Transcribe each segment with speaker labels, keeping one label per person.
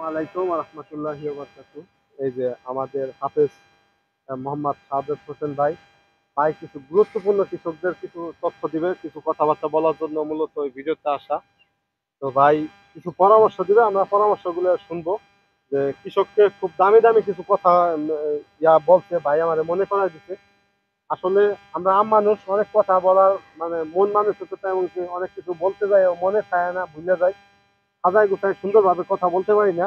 Speaker 1: ওয়ালাইকুম রহমতুল্লাহি ওয়া বারাকাতুহু। এই যে আমাদের হাফেজ মোহাম্মদ সাহাদাত হোসেন ভাই ভাই কিছু গুরুত্বপূর্ণ কৃষকদের কিছু তথ্য দিবে, কিছু কথাবার্তা বলার জন্য মূলত এই ভিডিওতে আসা। তো ভাই কিছু পরামর্শ দিবে, আমরা পরামর্শগুলো শুনবো। যে কৃষককে খুব দামি দামি কিছু কথা বলছে ভাই, আমারে মনে করাই দিচ্ছে। আসলে আমরা আম মানুষ, অনেক কথা বলার মানে মন মানুষের তো তেমন কি অনেক কিছু বলতে যাই, মনে চায় না, ভুলে যায়, সাজায় গুছায় সুন্দরভাবে কথা বলতে পারি না।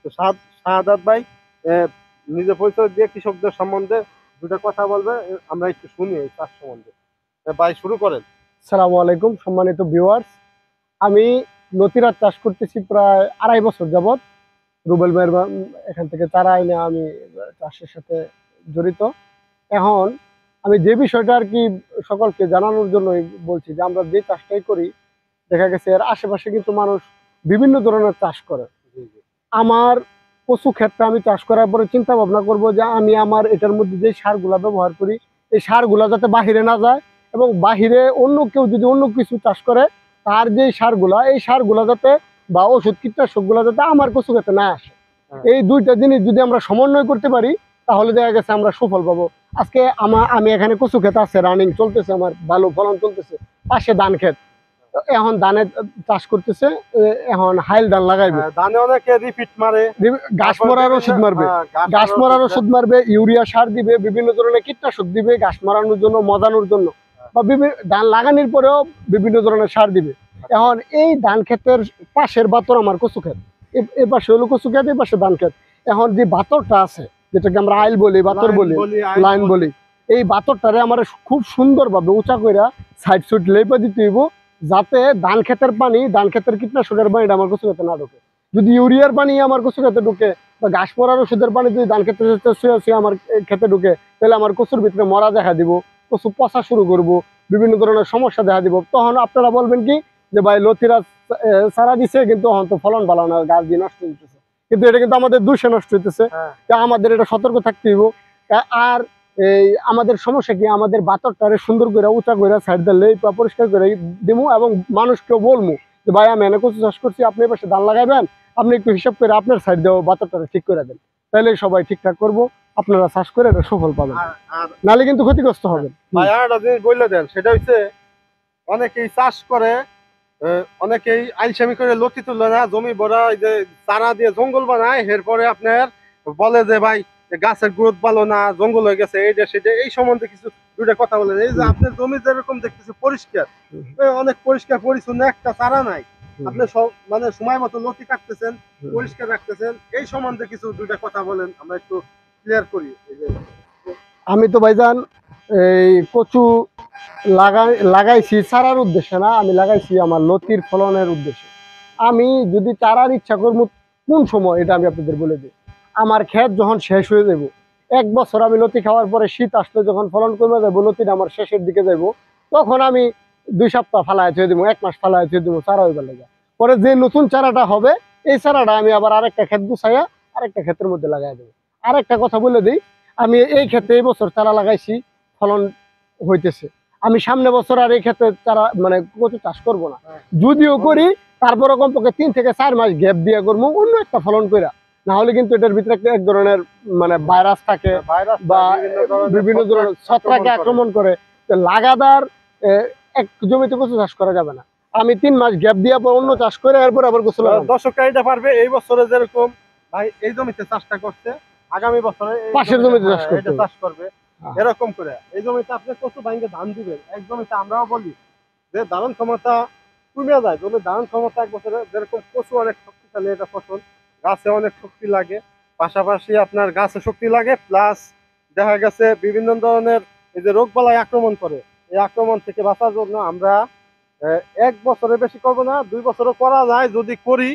Speaker 1: তো শাহাদাত ভাই আহ, নিজের পরিচয় দিয়ে কৃষকদের সম্বন্ধে দুটো কথা বলবে, আমরা একটু শুনি এই চাষ সম্বন্ধে। ভাই শুরু করেন।
Speaker 2: সালামু আলাইকুম সম্মানিত ভিউয়ার্স। আমি লতিরাজ চাষ করতেছি প্রায় 2.5 বছর যাবত। রুবেল ভাইয়ের এখান থেকে চারা আইনে আমি চাষের সাথে জড়িত। এখন আমি যে বিষয়টা আর কি সকলকে জানানোর জন্য বলছি যে আমরা যে চাষটাই করি, দেখা গেছে এর আশেপাশে কিন্তু মানুষ বিভিন্ন ধরনের চাষ করে। আমার কচু ক্ষেত্রে আমি চাষ করার পরে চিন্তা ভাবনা করব যে আমি আমার এটার মধ্যে যে সারগুলা ব্যবহার করি, এই সারগুলা যাতে বাহিরে না যায়, এবং বাহিরে অন্য কেউ যদি অন্য কিছু চাষ করে তার যে সারগুলা, এই সারগুলা যাতে বা ওষুধ কীটনাশকগুলা যাতে আমার কচু ক্ষেত্রে না আসে। এই দুইটা জিনিস যদি আমরা সমন্বয় করতে পারি তাহলে দেখা গেছে আমরা সুফল পাবো। আজকে আমি এখানে কচু ক্ষেত আছে, রানিং চলতেছে, আমার ভালো ফলন চলতেছে। পাশে ধান ক্ষেত, এখন ধানের চাষ করতেছে, এখন হাইল ধান লাগাইবে।
Speaker 1: ধানে অনেকে রিপিট মারে,
Speaker 2: ঘাস মরার ওষুধ মারবে, ঘাস মরার ওষুধ মারবে, ইউরিয়া সার দিবে, বিভিন্ন ধরনের কীটনাশক দিবে ঘাস মারানোর জন্য, মজানোর জন্য, বা বিভিন্ন ধান লাগানোর পরেও বিভিন্ন ধরনের সার দিবে। এখন এই ধান ক্ষেতের পাশের বাতর আমার কচু ক্ষেত, এ পাশে হলো কচু ক্ষেত, এই পাশে ধান ক্ষেত। এখন যে বাতরটা আছে, যেটাকে আমরা আইল বলি, বাতর বলি, লাইন বলি, এই বাতরটারে আমার খুব সুন্দরভাবে উঁচা কইরা সাইড সুইড লেপা দিতে হইব, যাতে ধান ক্ষেতের পানি, ধান ক্ষেতের কীটনাশকের পানিটা আমার কচু ক্ষেতে না ঢোকে। যদি ইউরিয়ার পানি আমার কচু ক্ষেতে ঢুকে বা ঘাস মরার ওষুধের পানি যদি ধান ক্ষেত্রে শুয়ে আমার ক্ষেতে ঢুকে, তাহলে আমার কচুর ভিতরে মরা দেখা দিব, কচু পচা শুরু করব, বিভিন্ন ধরনের সমস্যা দেখা দিব। তখন আপনারা বলবেন কি যে ভাই লতিরাজ সারা দিছে কিন্তু এখন তো ফলন ভালো না, গাছ দিয়ে নষ্ট হইতেছে। কিন্তু এটা কিন্তু আমাদের দোষে নষ্ট হইতেছে। আমাদের এটা সতর্ক থাকতে হইব। আর এই আমাদের সমস্যা কি, আমাদের বাতরটারে সুন্দর করে উঁচা করে সাইড দিলে পরিষ্কার করে দিমু, এবং মানুষকেও বলবো যে ভাই আমি এনে কচু চাষ করছি, আপনি পাশে ধান লাগাইবেন, আপনি একটু হিসাব করে আপনার সাইড দেওয়া বাতরটারে ঠিক করে দেন, তাহলে সবাই ঠিকঠাক করবো, আপনারা চাষ করে এটা সফল পাবেন, নাহলে কিন্তু ক্ষতিগ্রস্ত হবেন।
Speaker 1: ভাই আর একটা জিনিস বললে দেন, সেটা হচ্ছে অনেকেই চাষ করে, অনেকেই আইলসামি করে লতি তুলে না, জমি ভরা যে চারা দিয়ে জঙ্গল বানায়, এরপরে আপনার বলে যে ভাই গাছের গ্রোথ ভালো না, জঙ্গল হয়ে গেছে, এইটা সেটা, এই সম্বন্ধে কিছু দুইটা কথা বলেন। এই যে আপনার জমি যেরকম দেখতেছে পরিষ্কার, অনেক পরিষ্কার পরিচ্ছন্ন, একটা চারা নাই, আপনি সব মানে সময় মতো লতি কাটতেছেন, পরিষ্কার রাখতেছেন, এই সম্বন্ধে কিছু দুইটা কথা বলেন, আমরা একটু ক্লিয়ার করি।
Speaker 2: আমি তো ভাইজান এই কচু লাগাইছি চারার উদ্দেশ্যে না, আমি লাগাইছি আমার লতির ফলনের উদ্দেশ্যে। আমি যদি চারার ইচ্ছা করবো কোন সময়, এটা আমি আপনাদের বলে দিই। আমার ক্ষেত যখন শেষ হয়ে যাব, 1 বছর আমি লতি খাওয়ার পরে শীত আসলে যখন ফলন কমে যাবো, লতিটা আমার শেষের দিকে যাইব, তখন আমি 2 সপ্তাহ ফালায় থুয়ে দেবো, 1 মাস ফালায় থুয়ে দেবো, চারা হইবার লাগে। পরে যে নতুন চারাটা হবে, এই চারাটা আমি আবার আরেকটা ক্ষেত গুছাইয়া আরেকটা ক্ষেতের মধ্যে লাগাই দেবো। আরেকটা কথা বলে দিই, আমি এই ক্ষেত্রে এই বছর চারা লাগাইছি, ফলন হইতেছে। আমি সামনে বছর আর এই ক্ষেত্রে চারা মানে কচু চাষ করবো না, যদিও করি তারপরে কমপক্ষে 3 থেকে 4 মাস গ্যাপ দিয়ে করবো অন্য একটা ফলন কইরা। না হলে কিন্তু এটার ভিতরে এক ধরনের মানে ভাইরাস থাকে বা বিভিন্ন ধরনের ছত্রাকে আক্রমণ করে, লাগাতার এক জমিতে কচু চাষ করা যাবে না। আমি 3 মাস গ্যাপ দিয়ে অন্য চাষ করে এরপর আবার কচু লাগাবো।
Speaker 1: দর্শকরা এটা পারবে, এই বছরে যেরকম ভাই এই জমিতে চাষটা করছে, আগামী বছরে
Speaker 2: পাশের জমিতে চাষ
Speaker 1: করবে, এরকম করে এই জমিতে আপনি কচু ভাঙ্গে ধান দিবেন। এক জমিতে আমরাও বলি যে ধারণ ক্ষমতা কমে যায়, জমির ধারণ ক্ষমতা এক বছরে, যেরকম কচু অনেক শক্তিশালী এটা ফসল, গাছে অনেক শক্তি লাগে, পাশাপাশি আপনার গাছে শক্তি লাগে, প্লাস দেখা গেছে বিভিন্ন ধরনের এই যে রোগবালাই আক্রমণ করে, এই আক্রমণ থেকে বাঁচার জন্য আমরা 1 বছরে বেশি করবো না, 2 বছরও করা যায়। যদি করি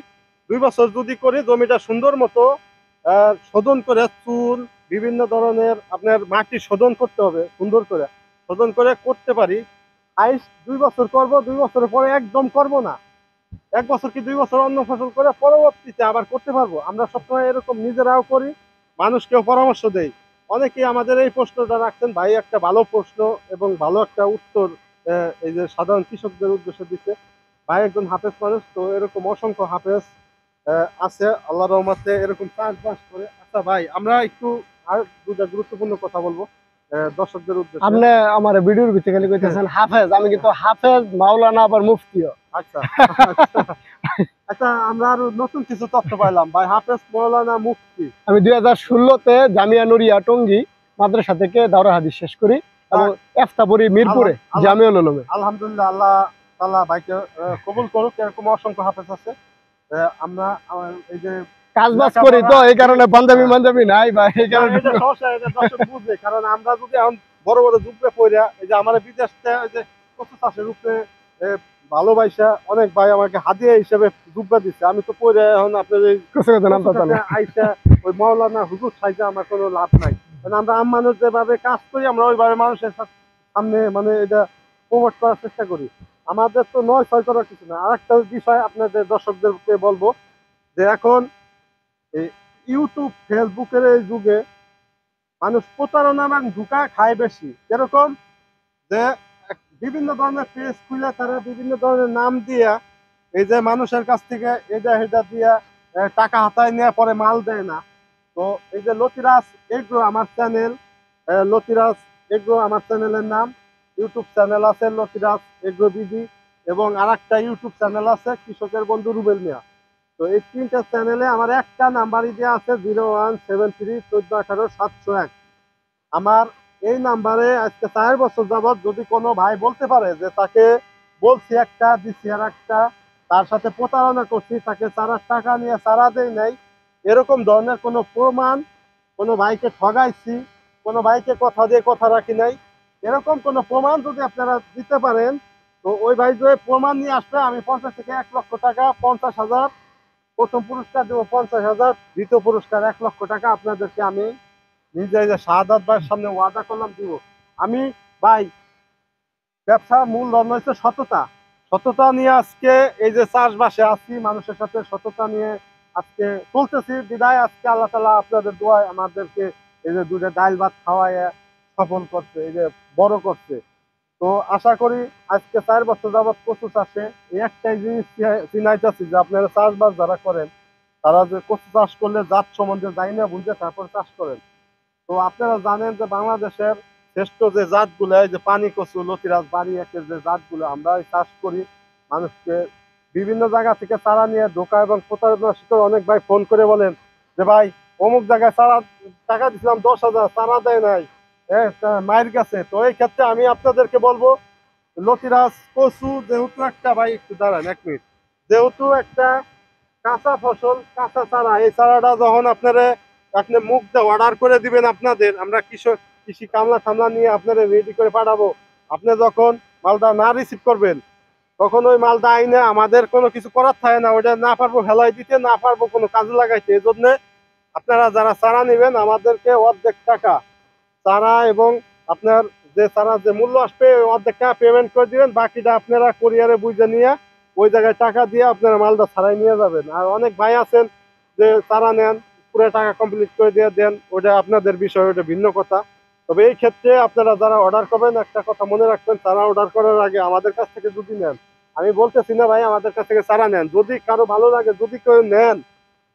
Speaker 1: 2 বছর যদি করি, জমিটা সুন্দর মতো শোধন করে, চুন বিভিন্ন ধরনের আপনার মাটি শোধন করতে হবে, সুন্দর করে শোধন করে করতে পারি। আইস 2 বছর করব, 2 বছরের পরে একদম করব না, 1 বছর কি 2 বছর অন্য ফসল করে পরবর্তীতে আবার করতে পারবো। আমরা সবসময় এরকম নিজেরাও করি, মানুষকেও পরামর্শ দেই। অনেকেই আমাদের এই প্রশ্নটা রাখছেন, ভাই একটা ভালো প্রশ্ন এবং ভালো একটা উত্তর এই যে সাধারণ কৃষকদের উদ্দেশ্যে দিচ্ছে। ভাই একজন হাফেজ মানুষ, তো এরকম অসংখ্য হাফেজ আছে আল্লাহ রহমতে এরকম চাষবাস করে। আচ্ছা ভাই, আমরা একটু আর দুটা গুরুত্বপূর্ণ কথা বলবো দর্শকদের উদ্দেশ্যে।
Speaker 2: আপনি আমার ভিডিওর ভিতরে খালি কইতেছেন হাফেজ, আমি কিন্তু হাফেজ মাওলানা আবার মুফতিও।
Speaker 1: আচ্ছা আচ্ছা আচ্ছা, আমরা আরো নতুন কিছু তথ্য পাইলাম ভাই, হাফেজ মাওলানা মুফতি।
Speaker 2: আমি 2016-তে জামিয়া নুরিয়া টঙ্গী মাদ্রাসা থেকে দাওরা হাদিস শেষ করি এবং ইফতাবুরি মিরপুরে জামিউল উলুমে।
Speaker 1: আলহামদুলিল্লাহ, আল্লাহ তাআলা ভাইকে কবুল করুক। এরকম অসংখ্য হাফেজ আছে। আমরা এই যে
Speaker 2: কাজ বাজ করি তো এই কারণে পাঞ্জাবি নাই ভাই, এই কারণে
Speaker 1: এটা সমস্যা, এটা দর্শক বুঝে। কারণ আমরা যদি এখন বড় বড় যুগে পড়া, এই যে আমার বিদেশ থেকে এই যে কচু চাষের উপরে ভালোবাসা অনেক ভাই আমাকে হাদিয়া হিসেবে জুব্বা দিচ্ছে, আমি তো পড়ে এখন আপনার এই আইসা ওই মাওলানা হুজুর সাইজে আমার কোনো লাভ নাই। কারণ আমরা আম মানুষ যেভাবে কাজ করি, আমরা ওইভাবে মানুষের সামনে মানে এটা প্রমোট করার চেষ্টা করি। আমাদের তো নয় ছয় করার কিছু না। আর একটা বিষয় আপনাদের দর্শকদেরকে বলবো যে এখন এই ইউটিউব ফেসবুকের এই যুগে মানুষ প্রতারণা এবং ধোঁকা খায় বেশি। যেরকম যে বিভিন্ন ধরনের পেজ খুলে তারা বিভিন্ন ধরনের নাম দিয়া এই যে মানুষের কাছ থেকে এটা হেটা দিয়া টাকা হাতায় নিয়ে পরে মাল দেয় না। তো এই যে লতিরাজ এগ্রো আমার চ্যানেল, লতিরাজ এগ্রো আমার চ্যানেলের নাম। ইউটিউব চ্যানেল আছে লতিরাজ এগ্রো বিডি, এবং আর একটা ইউটিউব চ্যানেল আছে কৃষকের বন্ধু রুবেল মিয়া। তো এই তিনটা চ্যানেলে আমার একটা নাম্বারই দেওয়া আছে 017314180701। আমার এই নাম্বারে আজকে 4 বছর যাবৎ যদি কোনো ভাই বলতে পারে যে তাকে বলছি একটা দিচ্ছি আর একটা, তার সাথে প্রতারণা করছি, তাকে চারার টাকা নিয়ে চারা দেয় নাই, এরকম ধরনের কোনো প্রমাণ, কোনো ভাইকে ঠগাইছি, কোনো ভাইকে কথা দিয়ে কথা রাখি নাই, এরকম কোনো প্রমাণ যদি আপনারা দিতে পারেন, তো ওই ভাই যে প্রমাণ নিয়ে আসবে, আমি 50 থেকে 1 লক্ষ টাকা, 50,000 প্রথম পুরস্কার দেবো, 50,000 দ্বিতীয় পুরস্কার 1 লক্ষ টাকা আপনাদেরকে আমি নিজে এই যে শাহাদাত ভাইয়ের সামনে ওয়াদা করলাম দিব। আমি ভাই ব্যবসা মূল ধর্ম হচ্ছে সততা। সততা নিয়ে আজকে এই যে চাষবাসে আছি, মানুষের সাথে সততা নিয়ে আজকে চলতেছি বিদায় আজকে আল্লাহ তাআলা আপনাদের দোয়ায় আমাদেরকে এই যে দুটো ডাল ভাত খাওয়ায় সফল করছে, এই যে বড় করছে। তো আশা করি আজকে 4 বছর যাবৎ কচু চাষে এই একটাই জিনিস চিনাইতেছি যে আপনারা চাষবাস যারা করেন, তারা যে কচু চাষ করলে জাত সম্বন্ধে জানি না বুঝে তারপর চাষ করেন। তো আপনারা জানেন যে বাংলাদেশের শ্রেষ্ঠ যে জাতগুলো, এই যে পানি কচু, লতিরাজ, বাড়ি একের যে জাতগুলো আমরা চাষ করি, মানুষকে বিভিন্ন জায়গা থেকে চারা নিয়ে ঢোকা এবং প্রতারণার শিকার অনেক ভাই ফোন করে বলেন যে ভাই অমুক জায়গায় চারা টাকা দিছিলাম 10,000, চারা দেয় নাই, হ্যাঁ মায়ের কাছে। তো এই ক্ষেত্রে আমি আপনাদেরকে বলবো লতিরাজ কচু যেহেতু একটা, ভাই একটু দাঁড়ান 1 মিনিট, যেহেতু একটা কাঁচা ফসল, কাঁচা চারা, এই চারাটা যখন আপনি মুখ দিয়ে অর্ডার করে দিবেন, আপনাদের আমরা কৃষি কামলা টামলা নিয়ে আপনারা রেডি করে পাঠাবো। আপনি যখন মালটা না রিসিভ করবেন, তখন ওই মালটা আইনে আমাদের কোনো কিছু করার থাকে না, ওইটা না পারবো ফেলাই দিতে, না পারবো কোনো কাজে লাগাইতে। এই জন্য আপনারা যারা চারা নেবেন আমাদেরকে অর্ধেক টাকা চারা এবং আপনার যে চারা যে মূল্য আসবে অর্ধেক টাকা পেমেন্ট করে দিবেন, বাকিটা আপনারা কুরিয়ারে বুঝে নিয়ে ওই জায়গায় টাকা দিয়ে আপনারা মালটা ছাড়াই নিয়ে যাবেন। আর অনেক ভাই আছেন যে চারা নেন পুরো টাকা কমপ্লিট করে দিয়ে দেন, ওটা আপনাদের বিষয়, ওটা ভিন্ন কথা। তবে এই ক্ষেত্রে আপনারা যারা অর্ডার করবেন একটা কথা মনে রাখবেন, চারা অর্ডার করার আগে আমাদের কাছ থেকে যদি নেন, আমি বলতেছি না ভাই আমাদের কাছ থেকে চারা নেন, যদি কারো ভালো লাগে, যদি কেউ নেন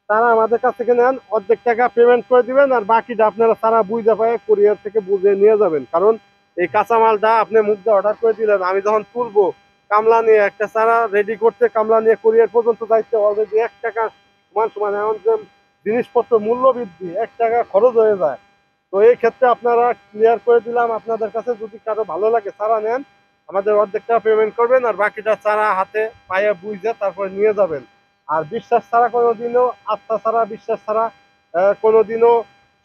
Speaker 1: তারা আমাদের কাছ থেকে নেন, অর্ধেক টাকা পেমেন্ট করে দিবেন, আর বাকিটা আপনারা সারা বুঝে পায় কুরিয়ার থেকে বুঝে নিয়ে যাবেন। কারণ এই কাঁচামালটা আপনি মুখ দিয়ে অর্ডার করে দিলেন, আমি যখন তুলবো কামলা নিয়ে একটা চারা রেডি করতে, কামলা নিয়ে কুরিয়ার পর্যন্ত যাইতে অলরেডি 1 টাকা সমান এমন যে জিনিসপত্র মূল্য বৃদ্ধি, 1 টাকা খরচ হয়ে যায়। তো এই ক্ষেত্রে আপনারা ক্লিয়ার করে দিলাম আপনাদের কাছে, যদি কারো ভালো লাগে চারা নেন, আমাদের অর্ধেক টাকা পেমেন্ট করবেন, আর বাকিটা চারা হাতে পায়ে বুঝে তারপরে নিয়ে যাবেন। আর বিশ্বাস ছাড়া কোনোদিনও, আস্থা ছাড়া, বিশ্বাস ছাড়া কোনোদিনও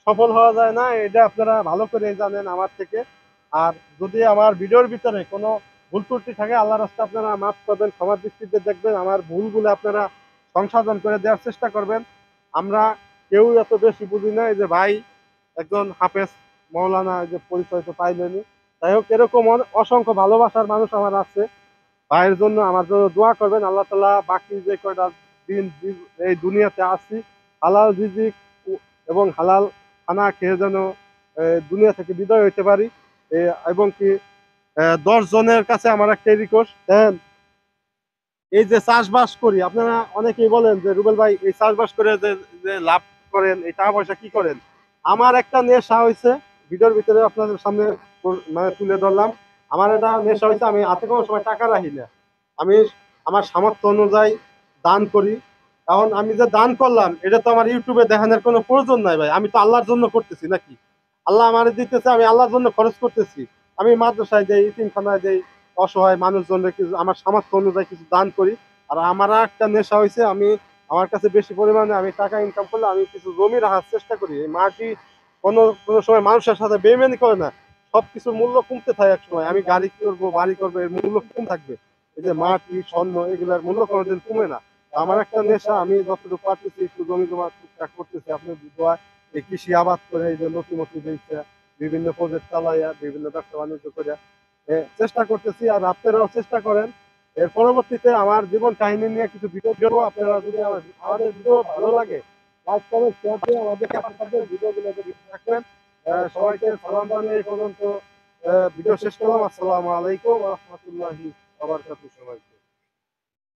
Speaker 1: সফল হওয়া যায় না, এটা আপনারা ভালো করে জানেন আমার থেকে। আর যদি আমার ভিডিওর ভিতরে কোনো ভুল ত্রুটি থাকে, আল্লাহর রাস্তায় আপনারা মাফ করবেন, ক্ষমার দৃষ্টিতে দেখবেন, আমার ভুলগুলো আপনারা সংশোধন করে দেওয়ার চেষ্টা করবেন। আমরা কেউ এত বেশি বুঝি না, এই যে ভাই একজন হাফেজ মৌলানা, এই যে পরিচয় তো পাইলেনি। যাই হোক, এরকম অসংখ্য ভালোবাসার মানুষ আমার আছে। ভাইয়ের জন্য আমার জন্য দোয়া করবেন। আল্লাহ তাআলা বাকি যে কয়টা দিন এই দুনিয়াতে আছি, হালাল রিজিক এবং হালাল খানা খেয়ে যেন দুনিয়া থেকে বিদায় হইতে পারি। এবং কি 10 জনের কাছে আমার একটা রিকোয়েস্ট দেন, এই যে চাষবাস করি, আপনারা অনেকেই বলেন যে রুবেল ভাই এই চাষবাস করে যে যে লাভ করেন, এই টাকা পয়সা কি করেন? আমার একটা নেশা হয়েছে, ভিডিওর ভিতরে আপনাদের সামনে মানে তুলে ধরলাম। আমার একটা নেশা হয়েছে, আমি হাতে কোনো সময় টাকা রাখি না। আমি আমার সামর্থ্য অনুযায়ী দান করি। এখন আমি যে দান করলাম, এটা তো আমার ইউটিউবে দেখানোর কোনো প্রয়োজন নাই ভাই। আমি তো আল্লাহর জন্য করতেছি নাকি? আল্লাহ আমার দিতেছে, আমি আল্লাহর জন্য খরচ করতেছি। আমি মাদ্রাসায় দেই, ইতিমখানায় দেই, অসহায় মানুষজনদের কিছু আমার সামর্থ্য অনুযায়ী কিছু দান করি। আর আমার একটা নেশা হয়েছে, আমি আমার কাছে বেশি পরিমাণে আমি টাকা ইনকাম করলে আমি কিছু জমি রাখার চেষ্টা করি। এই মাটি কোনো কোনো সময় মানুষের সাথে বেইমানি করে না, সবকিছুর মূল্য কমতে থাকে। এক সময় আমি গাড়ি করবো, বাড়ি করবো, এর মূল্য কম থাকবে। এই যে মাটি স্বর্ণ, এগুলার মূল্য কোনোদিন কমে না। আমার একটা নেশা, আমি যতটুকু পারতেছি একটু জমি জমা টুকটাক করতেছি। আপনি দোয়া এই কৃষি আবাদ করে, এই যে নথিমতি দিচ্ছে, বিভিন্ন প্রজেক্ট চালাইয়া, বিভিন্ন ব্যবসা বাণিজ্য করে চেষ্টা করতেছি। আর আপনারাও চেষ্টা করেন। এর পরবর্তীতে আমার জীবন কাহিনী নিয়ে কিছু ভিডিও দেবো। আপনারা যদি আমাদের ভিডিও ভালো লাগে, লাইক করেন, শেয়ার দিয়ে আমাদের সাথে ভিডিওগুলো দেখতে থাকবেন। সবাইকে সালাম জানিয়ে এই পর্যন্ত ভিডিও শেষ করলাম। আসসালামু আলাইকুম ওয়া রাহমাতুল্লাহি ওয়া বারাকাতুহু। সবাইকে।